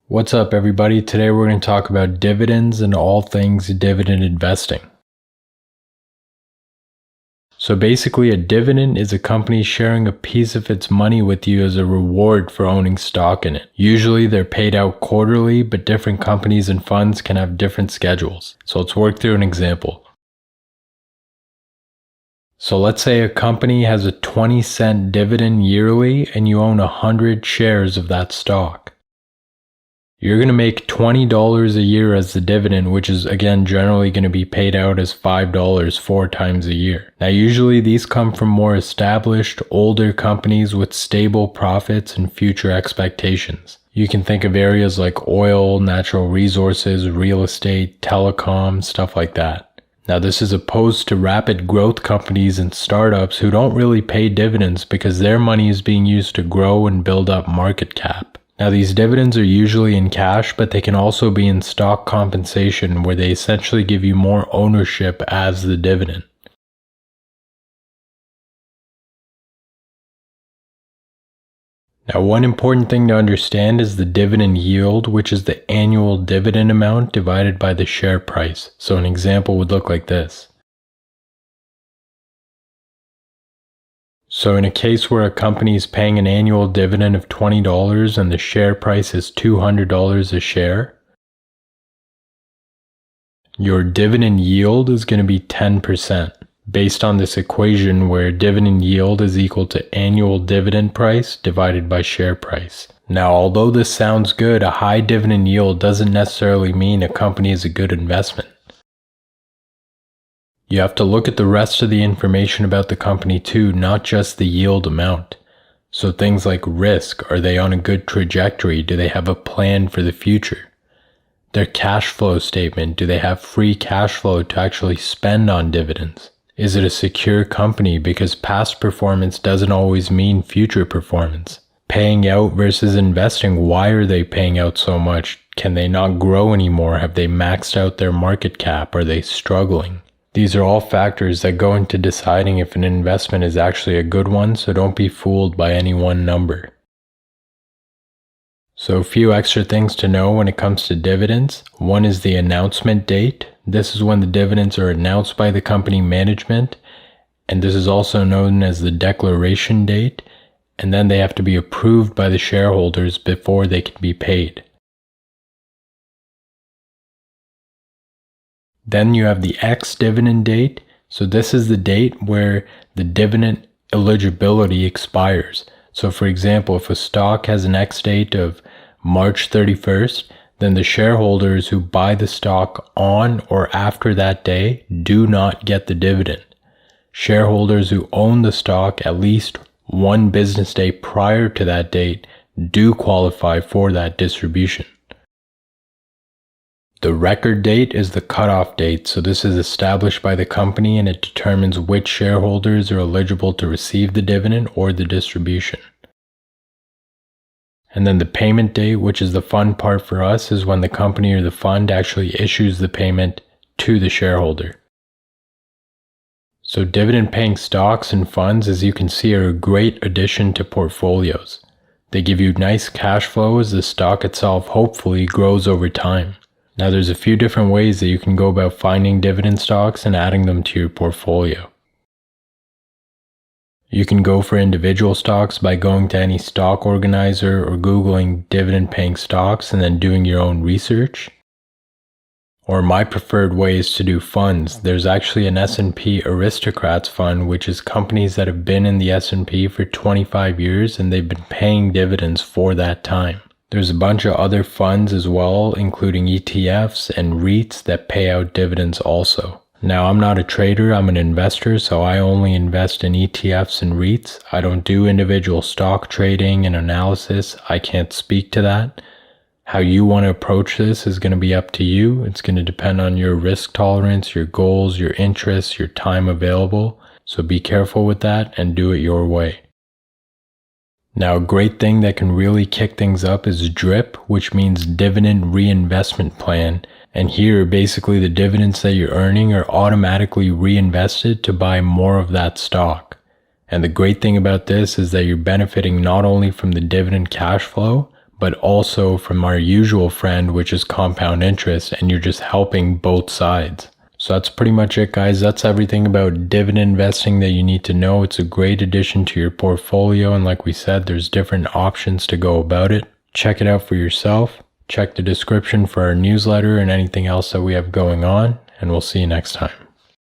What's up, everybody? Today we're going to talk about dividends and all things dividend investing. So basically, a dividend is a company sharing a piece of its money with you as a reward for owning stock in it. Usually they're paid out quarterly, but different companies and funds can have different schedules. So let's work through an example. So let's say a company has a 20-cent dividend yearly and you own 100 shares of that stock. You're going to make $20 a year as the dividend, which is again generally going to be paid out as $5 4 times a year. Now usually these come from more established, older companies with stable profits and future expectations. You can think of areas like oil, natural resources, real estate, telecom, stuff like that. Now this is opposed to rapid growth companies and startups who don't really pay dividends because their money is being used to grow and build up market cap. Now these dividends are usually in cash, but they can also be in stock compensation where they essentially give you more ownership as the dividend. Now one important thing to understand is the dividend yield, which is the annual dividend amount divided by the share price. So an example would look like this. So in a case where a company is paying an annual dividend of $20 and the share price is $200 a share, your dividend yield is going to be 10% based on this equation where dividend yield is equal to annual dividend price divided by share price. Now, although this sounds good, a high dividend yield doesn't necessarily mean a company is a good investment. You have to look at the rest of the information about the company too, not just the yield amount. So things like risk, are they on a good trajectory? Do they have a plan for the future? Their cash flow statement, do they have free cash flow to actually spend on dividends? Is it a secure company? Because past performance doesn't always mean future performance. Paying out versus investing, why are they paying out so much? Can they not grow anymore? Have they maxed out their market cap? Are they struggling? These are all factors that go into deciding if an investment is actually a good one, so don't be fooled by any one number. So a few extra things to know when it comes to dividends. One is the announcement date. This is when the dividends are announced by the company management, and this is also known as the declaration date, and then they have to be approved by the shareholders before they can be paid. Then you have the ex-dividend date. So this is the date where the dividend eligibility expires. So for example, if a stock has an ex-date of March 31st, then the shareholders who buy the stock on or after that day do not get the dividend. Shareholders who own the stock at least one business day prior to that date do qualify for that distribution. The record date is the cutoff date, so this is established by the company and it determines which shareholders are eligible to receive the dividend or the distribution. And then the payment date, which is the fun part for us, is when the company or the fund actually issues the payment to the shareholder. So dividend paying stocks and funds, as you can see, are a great addition to portfolios. They give you nice cash flow as the stock itself hopefully grows over time. Now there's a few different ways that you can go about finding dividend stocks and adding them to your portfolio. You can go for individual stocks by going to any stock organizer or Googling dividend paying stocks and then doing your own research. Or my preferred way is to do funds. There's actually an S&P Aristocrats fund, which is companies that have been in the S&P for 25 years and they've been paying dividends for that time. There's a bunch of other funds as well, including ETFs and REITs that pay out dividends also. Now, I'm not a trader, I'm an investor, so I only invest in ETFs and REITs. I don't do individual stock trading and analysis. I can't speak to that. How you want to approach this is going to be up to you. It's going to depend on your risk tolerance, your goals, your interests, your time available. So be careful with that and do it your way. Now, a great thing that can really kick things up is DRIP, which means Dividend Reinvestment Plan. And here, basically, the dividends that you're earning are automatically reinvested to buy more of that stock. And the great thing about this is that you're benefiting not only from the dividend cash flow, but also from our usual friend, which is compound interest, and you're just helping both sides. So that's pretty much it, guys. That's everything about dividend investing that you need to know. It's a great addition to your portfolio, and like we said, there's different options to go about it. Check it out for yourself. Check the description for our newsletter and anything else that we have going on, and we'll see you next time.